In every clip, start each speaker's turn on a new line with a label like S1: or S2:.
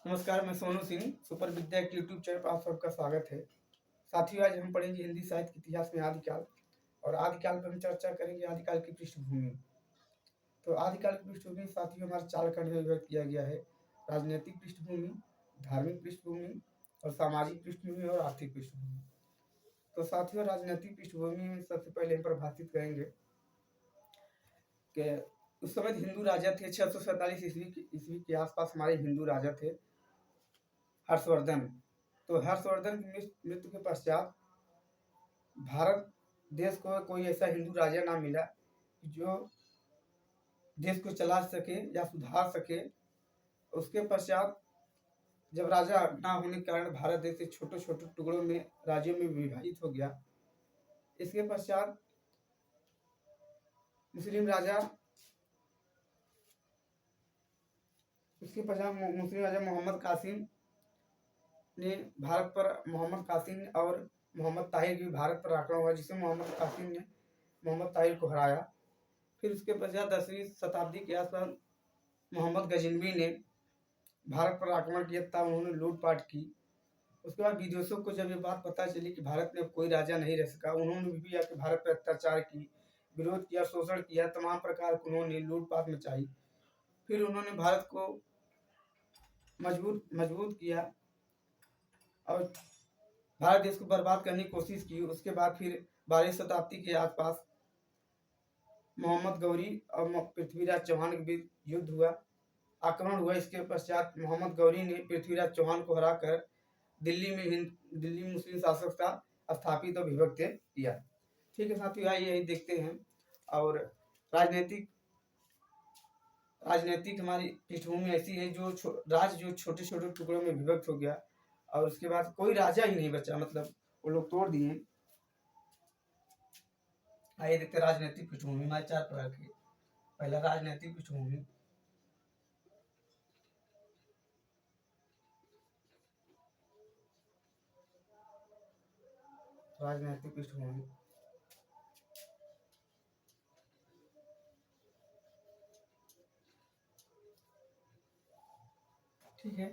S1: नमस्कार, मैं सोनू सिंह। सुपर विद्या के यूट्यूब चैनल पर आप सबका स्वागत है। साथियों, आज हम पढ़ेंगे हिंदी साहित्य के इतिहास में आदिकाल। और आदिकाल पर हम चर्चा करेंगे आदिकाल की पृष्ठभूमि। तो आदिकाल की पृष्ठभूमि साथियों हमारे 4 खंड में विभक्त किया गया है: राजनीतिक पृष्ठभूमि, धार्मिक पृष्ठभूमि और सामाजिक पृष्ठभूमि और आर्थिक पृष्ठभूमि। तो साथियों, राजनीतिक पृष्ठभूमि में सबसे पहले हम परिभाषित करेंगे कि उस समय हिंदू राजा थे। 647 ईस्वी के आसपास हमारे हिंदू राजा थे हर्षवर्धन। तो हर्षवर्धन की मृत्यु के पश्चात भारत देश को कोई ऐसा हिंदू राजा ना मिला जो देश को चला सके या सुधार सके। उसके पश्चात जब राजा ना होने के कारण भारत देश छोटे छोटे टुकड़ों में राज्यों में विभाजित हो गया। इसके पश्चात मुस्लिम राजा मोहम्मद कासिम ने भारत पर और मोहम्मद ताहिर भी भारत पर आक्रमण हुआ, जिसमें मोहम्मद कासिम ने मोहम्मद ताहिर को हराया। फिर उसके पश्चात 10वीं शताब्दी के आसपास मोहम्मद गजनवी ने भारत पर आक्रमण किया था। उन्होंने लूटपाट की। उसके बाद विदेशों को जब ये बात पता चली कि भारत में कोई राजा नहीं रह सका, उन्होंने भी आके भारत पर अत्याचार की, विरोध किया, शोषण किया, तमाम प्रकार की उन्होंने लूटपाट मचाई। फिर उन्होंने भारत को मजबूत किया और भारत देश को बर्बाद करने की कोशिश की। उसके बाद फिर 12वीं शताब्दी के आसपास मोहम्मद गौरी और पृथ्वीराज चौहान के बीच युद्ध हुआ, आक्रमण हुआ। इसके पश्चात मोहम्मद गौरी ने पृथ्वीराज चौहान को हराकर दिल्ली में मुस्लिम शासक का स्थापित और विभक्त किया। ठीक है साथियों, आइए यही देखते हैं। और राजनीतिक हमारी पृष्ठभूमि ऐसी है जो राज्य छोटे छोटे टुकड़ों में विभक्त हो गया और उसके बाद कोई राजा ही नहीं बचा, मतलब वो लोग तोड़ दिए। आइए देखते राजनीतिक पृष्ठभूमि हमारे 4 प्रकार की। पहला राजनीतिक पृष्ठभूमि। राजनीतिक पृष्ठभूमि ठीक है।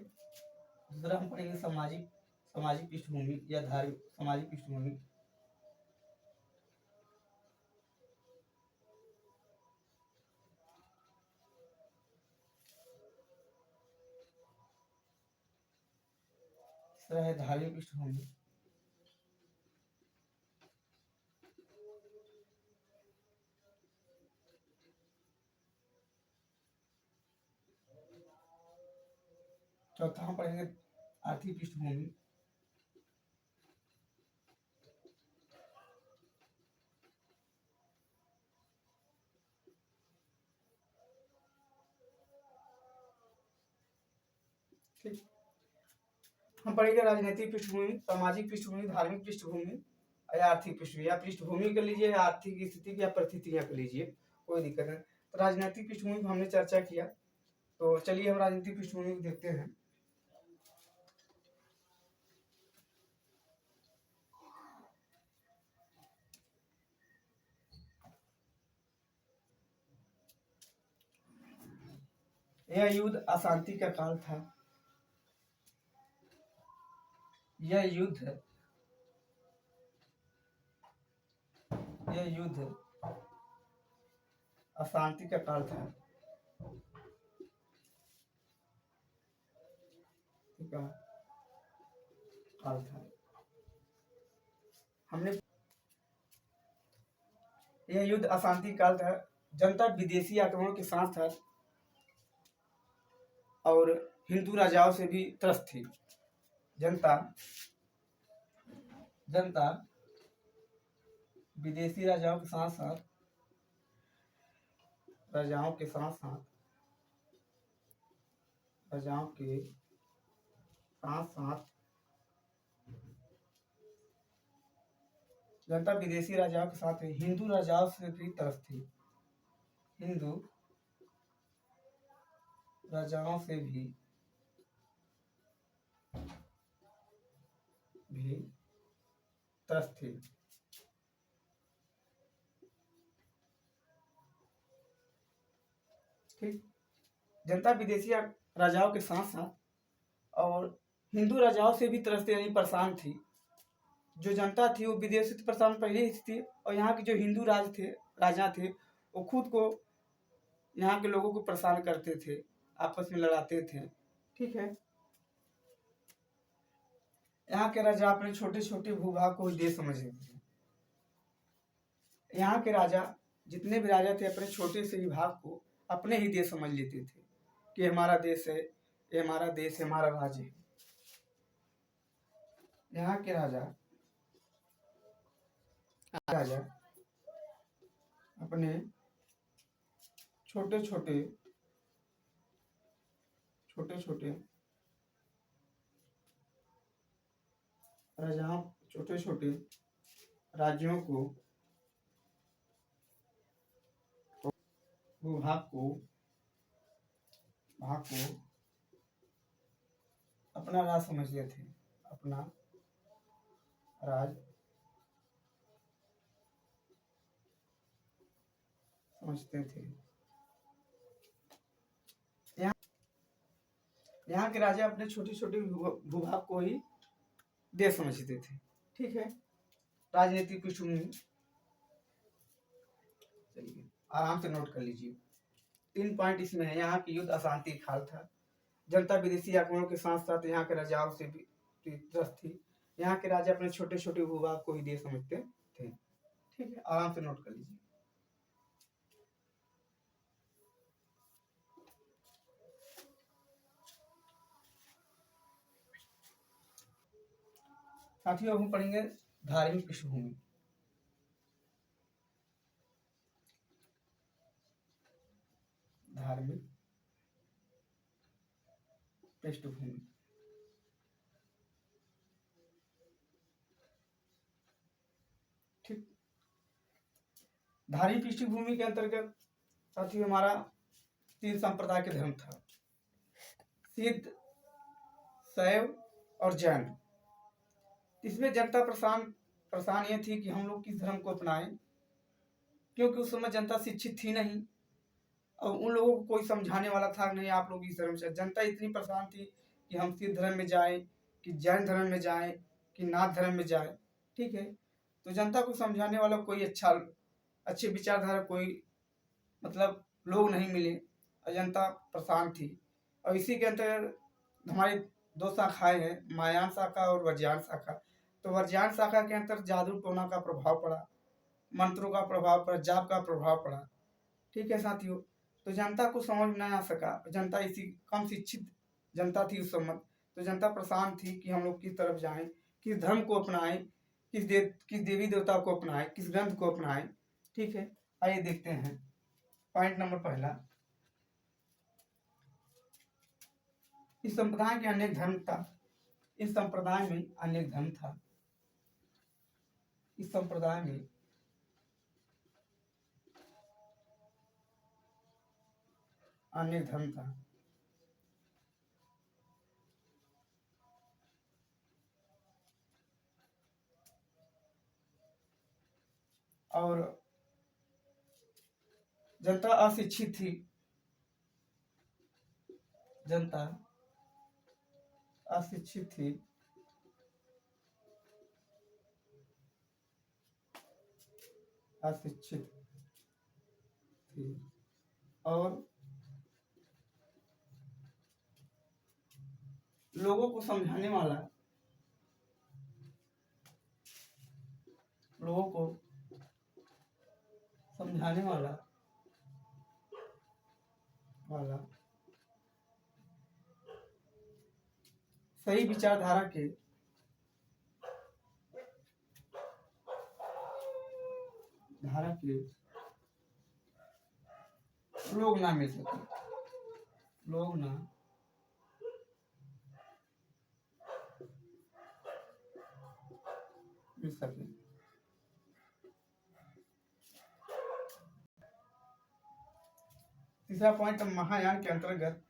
S1: दूसरा हम पढ़ेंगे सामाजिक पृष्ठभूमि या धार्मिक सामाजिक पृष्ठभूमि। तीसरा है धार्मिक पृष्ठभूमि। चौथा हम पढ़ेंगे आर्थिक पृष्ठभूमि। ठीक, हम पढ़ेंगे राजनीतिक पृष्ठभूमि, सामाजिक पृष्ठभूमि, धार्मिक पृष्ठभूमि या आर्थिक पृष्ठभूमि। या पृष्ठभूमि कर लीजिए, आर्थिक स्थिति या परिस्थितियां कर लीजिए, कोई दिक्कत नहीं। तो राजनीतिक पृष्ठभूमि पर हमने चर्चा किया, तो चलिए हम राजनीतिक पृष्ठभूमि को देखते हैं। यह युद्ध अशांति का काल था। यह युद्ध अशांति का काल था। यह युद्ध अशांति काल था। जनता विदेशी आक्रमणों के साथ था और हिंदू राजाओं से भी त्रस्त थी। जनता विदेशी राजाओं के साथ साथ जनता विदेशी राजाओं के साथ हिंदू राजाओं से भी त्रस्त थी। हिंदू राजाओं से भी त्रस्त थी। ठीक, जनता विदेशी राजाओं के साथ साथ और हिंदू राजाओं से भी तरह से यानी परेशान थी। जो जनता थी वो विदेश से परेशान पहले ही थी, और यहाँ के जो हिंदू राजा थे वो खुद को यहाँ के लोगों को परेशान करते थे, आपस में लड़ाते थे। ठीक है, यहाँ के राजा अपने छोटे छोटे भूभाग को ही देश समझते थे। यहाँ के राजा, जितने भी राजा थे, अपने छोटे से ही भाग को अपने ही देश समझ लेते थे कि हमारा देश है, ये हमारा देश है, हमारा राज्य है। यहाँ के राजा अपने छोटे छोटे राज्यों को, भाग को अपना राज समझते थे, अपना राज समझते थे। यहाँ के राजा अपने छोटे छोटे भूभाग को ही देश समझते थे। ठीक है, राजनीतिक पृष्ठभूमि चलिए आराम से नोट कर लीजिए। 3 पॉइंट इसमें है। यहाँ की युद्ध अशांति खाल था, जनता विदेशी आक्रमणों के साथ साथ यहाँ के राजाओं से भी त्रस्त थी। यहाँ के राजा अपने छोटे छोटे भूभाग को ही देश समझते थे। ठीक है, आराम से नोट कर लीजिए। साथियों, अब हम पढ़ेंगे धार्मिक पृष्ठभूमि। धार्मिक पृष्ठभूमि ठीक, धार्मिक पृष्ठभूमि के अंतर्गत साथियों हमारा 3 संप्रदाय के धर्म था, सिद्ध, शैव और जैन। इसमें जनता परेशान ये थी कि हम लोग किस धर्म को अपनाएं, क्योंकि उस समय जनता शिक्षित थी नहीं और उन लोगों को कोई समझाने वाला था नहीं, आप लोग इस धर्म से। जनता इतनी परेशान थी कि हम सिद्ध धर्म में जाएं, कि जैन धर्म में जाएं, कि नाथ धर्म में जाएं। ठीक है, तो जनता को समझाने वाला कोई अच्छे विचारधारा कोई मतलब लोग नहीं मिले और जनता परेशान थी। और इसी के अंतर्गत हमारी 2 शाखाएं हैं, महायान शाखा और वज्रयान शाखा। तो वज्रयान शाखा के अंतर्गत जादू टोना का प्रभाव पड़ा, मंत्रों का प्रभाव पड़ा, जाप का प्रभाव पड़ा। ठीक है साथियों, तो जनता को समझ नहीं आ सका, जनता इसी कम शिक्षित जनता थी उस समय। तो जनता परेशान थी कि हम लोग किस तरफ जाएं, किस धर्म को अपनाएं, किस देवी देवता को अपनाएं, किस ग्रंथ को अपनाएं। ठीक है, आइए देखते हैं। पॉइंट नंबर पहला, इस संप्रदाय के अनेक धर्म था। इस संप्रदाय में अनेक धर्म था। इस संप्रदाय में अनेक धर्म था। और जनता अशिक्षित थी। जनता अशिक्षित थी। अशिक्षित थी और लोगों को समझाने वाला, लोगों को समझाने वाला सही विचारधारा के लोग ना मिल सके, लोग ना मिल सके। तीसरा पॉइंट, महायान के अंतर्गत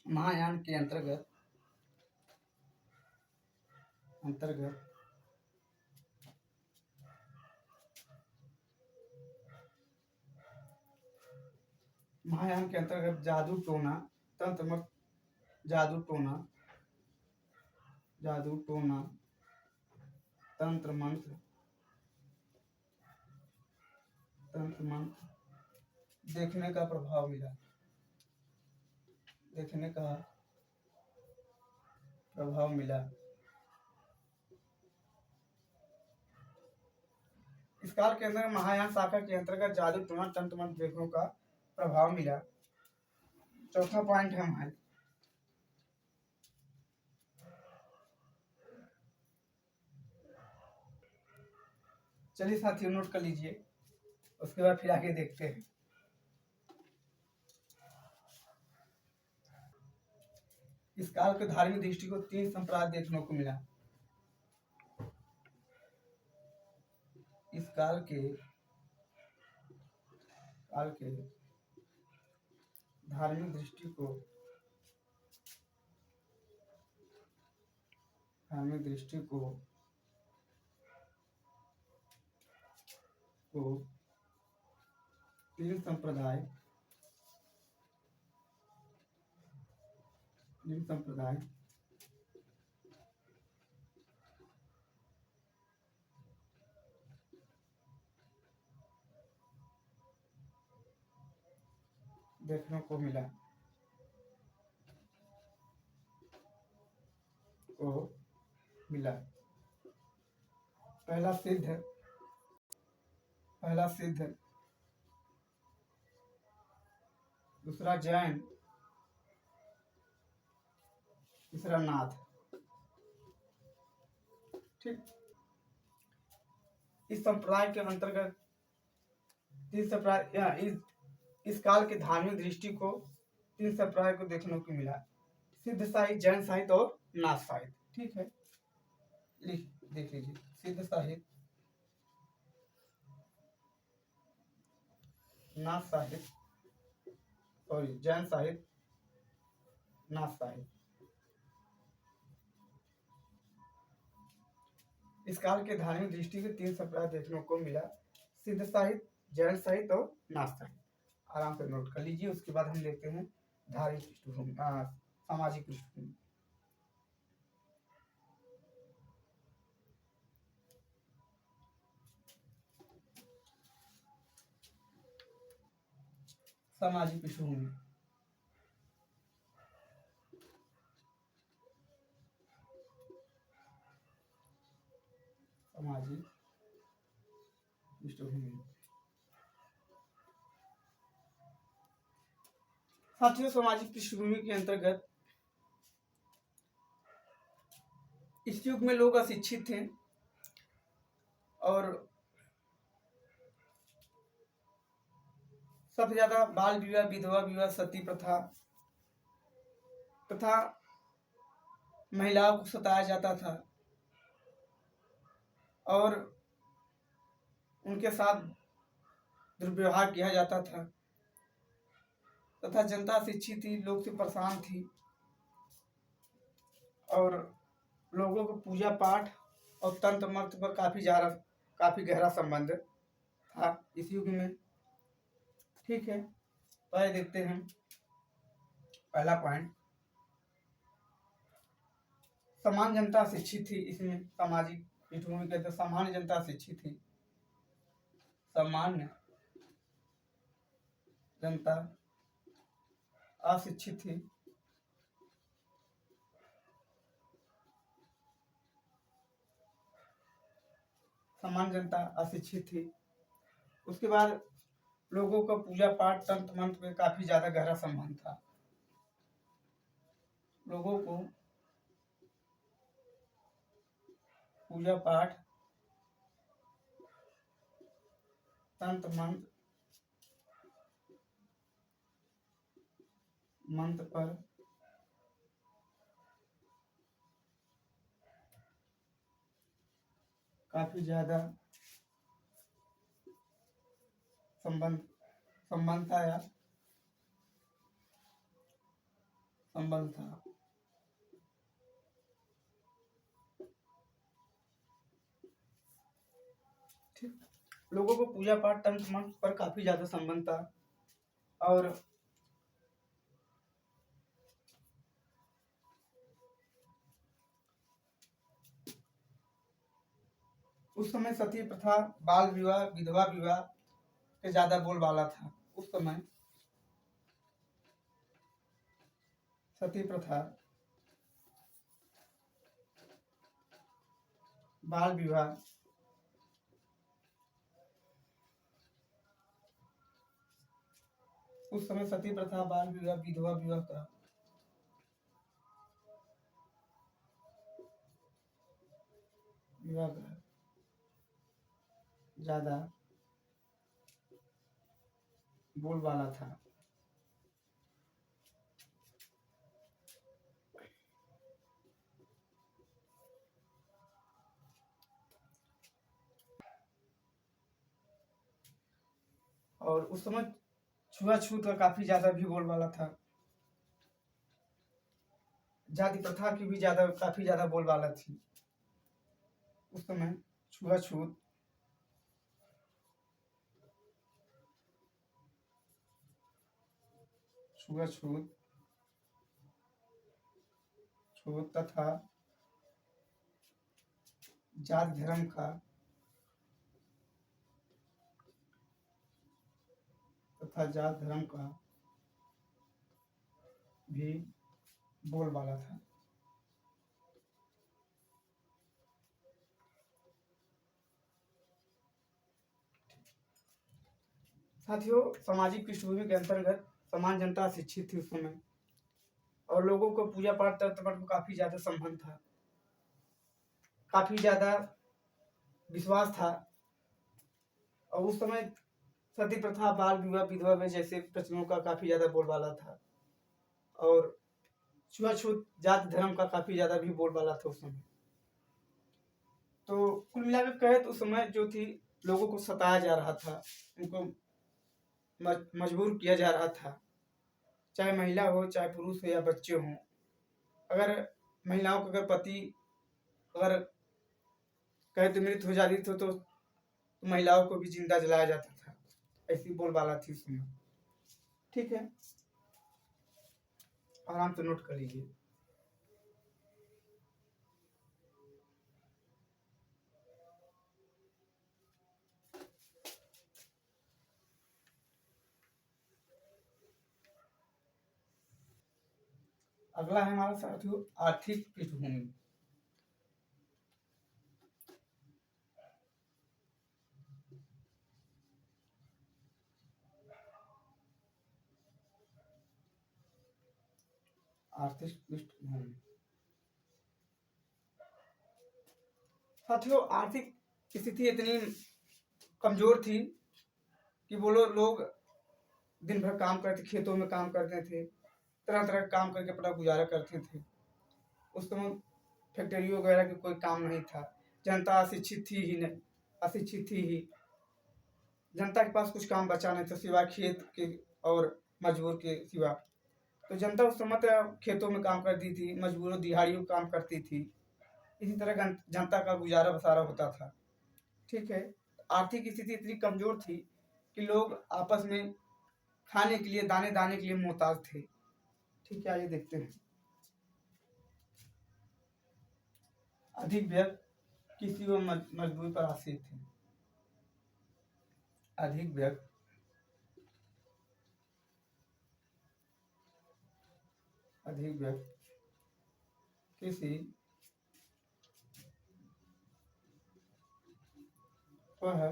S1: महायान के अंतर्गत महायान के अंतर्गत जादू टोना, तंत्र मंत्र, जादू टोना, जादू टोना, तंत्र मंत्र, तंत्र मंत्र देखने का प्रभाव मिला, देखने का प्रभाव मिला। इस काल के अंदर महायान शाखा के अंतर्गत जादू टोना तंत्र मंत्र देखने का प्रभाव मिला। चौथा पॉइंट है हमारे, चलिए साथियों नोट कर लीजिए, उसके बाद फिर आगे देखते हैं। इस काल के धार्मिक दृष्टि को 3 संप्रदाय देखने को मिला। इस काल के धार्मिक दृष्टि को तीन संप्रदाय देखने को मिला। पहला सिद्ध, दूसरा जैन, तीसरा नाथ। ठीक, इस संप्रदाय के अंतर्गत इस काल के धार्मिक दृष्टि को 3 संप्रदाय को देखने को मिला, सिद्ध साहित्य, जैन साहित्य और नाथ साहित्य। ठीक है, देख लीजिए, सिद्ध साहित्य, नाथ साहित्य, सॉरी जैन साहित्य, नाथ साहित्य। इस काल के धार्मिक दृष्टि के 3 संप्रदाय देखने को मिला, सिद्ध साहित्य, जैन साहित्य और नाथ साहित्य। आराम से नोट कर लीजिए, उसके बाद हम देखते हैं धार्मिक पृष्ठभूमि, सामाजिक पृष्ठभूमि। सामाजिक पृष्ठभूमि, सामाजिक पृष्ठभूमि। साथियों, सामाजिक पृष्ठभूमि के अंतर्गत इस युग में लोग अशिक्षित थे और सबसे ज्यादा बाल विवाह, विधवा विवाह, सती प्रथा तथा महिलाओं को सताया जाता था और उनके साथ दुर्व्यवहार किया जाता था तथा जनता शिक्षित थी, लोग से परेशान थी और लोगों को पूजा पाठ और तंत्र मंत्र पर काफी गहरा संबंध था इस युग में। ठीक है, पहले देखते हैं पहला पॉइंट, सामान्य जनता शिक्षित थी। इसमें सामाजिक पृष्ठभूमि कहते हैं, सामान्य जनता शिक्षित थी, सामान्य जनता अशिक्षित थी। सामान्य जनता अशिक्षित थी। उसके बाद लोगों का पूजा पाठ, तंत्र मंत्र में काफी ज्यादा गहरा संबंध था। लोगों को पूजा पाठ, तंत्र मंत्र पर काफी ज्यादा संबंध था। ठीक, लोगों को पूजा पाठ, तंत्र मंत्र पर काफी ज्यादा संबंध था और उस समय सती प्रथा, बाल विवाह, विधवा विवाह के ज्यादा बोलबाला था। उस समय सती प्रथा, बाल विवाह, उस समय सती प्रथा, बाल विवाह, विधवा विवाह का विवाह का ज्यादा बोलबाला था। और उस समय छुआछूत का काफी ज्यादा भी बोलबाला था। जाति प्रथा की भी ज्यादा काफी ज्यादा बोलबाला थी उस समय। छुआछूत, छुआछूत छूत तथा जाति धर्म का भी बोलबाला था। साथियों, सामाजिक पृष्ठभूमि के अंतर्गत समान जनता शिक्षित थी उस समय, और लोगों को पूजा पाठ तर्पण को काफी ज्यादा संबंध था, काफी ज्यादा विश्वास था। और उस समय सती प्रथा, बाल विवाह, विधवा में जैसे प्रचलनों का काफी ज्यादा बोलबाला था, और छुआछूत, जाति धर्म का काफी ज्यादा भी बोलबाला था उस समय। तो कुल मिलाकर कहे तो उस समय जो थी, लोगों को सताया जा रहा था, उनको मजबूर किया जा रहा था, चाहे महिला हो, चाहे पुरुष हो या बच्चे हों। अगर महिलाओं का अगर पति अगर कहे तो मृत हो जाती तो महिलाओं को भी जिंदा जलाया जाता था। ऐसी बोलबाला थी उसमें। ठीक है, आराम से नोट कर लीजिए। अगला है हमारा साथियों आर्थिक पृष्ठभूमि। आर्थिक पृष्ठभूमि साथियों, आर्थिक स्थिति इतनी कमजोर थी कि वो लोग दिन भर काम करते, खेतों में काम करते थे, तरह तरह का काम करके अपना गुजारा करते थे। उस समय फैक्ट्रियों वगैरह के कोई काम नहीं था। जनता अशिक्षित थी ही नहीं, अशिक्षित थी ही। जनता के पास कुछ काम बचा नहीं था सिवाय खेत के और मजदूर के सिवा। तो जनता उस समय खेतों में काम करती थी, मजदूरों दिहाड़ियों काम करती थी। इसी तरह जनता का गुजारा बसारा होता था। ठीक है, आर्थिक स्थिति इतनी कमजोर थी कि लोग आपस में खाने के लिए, दाने दाने के लिए मोहताज थे। ठीक है, आइए देखते हैं। अधिक व्यक्ति किसी व मजदूरी पर आश्रित थे। अधिक व्यक्ति किसी वह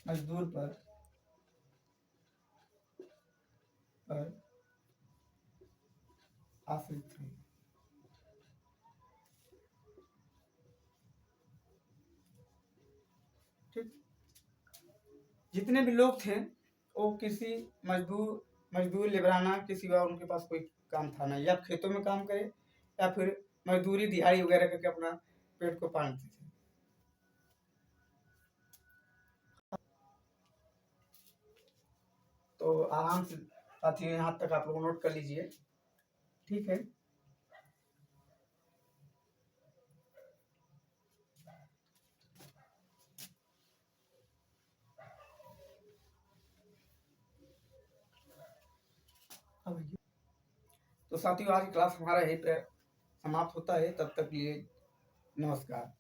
S1: मजदूर पर आश्रित थे। ठीक, जितने भी लोग थे वो किसी मजदूर लेबराना के सिवा उनके पास कोई काम था नहीं। या खेतों में काम करे या फिर मजदूरी दिहाड़ी वगैरह करके अपना पेट को पालते थे। तो आराम से साथियों यहाँ तक आप लोग नोट कर लीजिए। ठीक है, तो साथियों आज क्लास हमारा यहीं पे समाप्त होता है। तब तक लिए नमस्कार।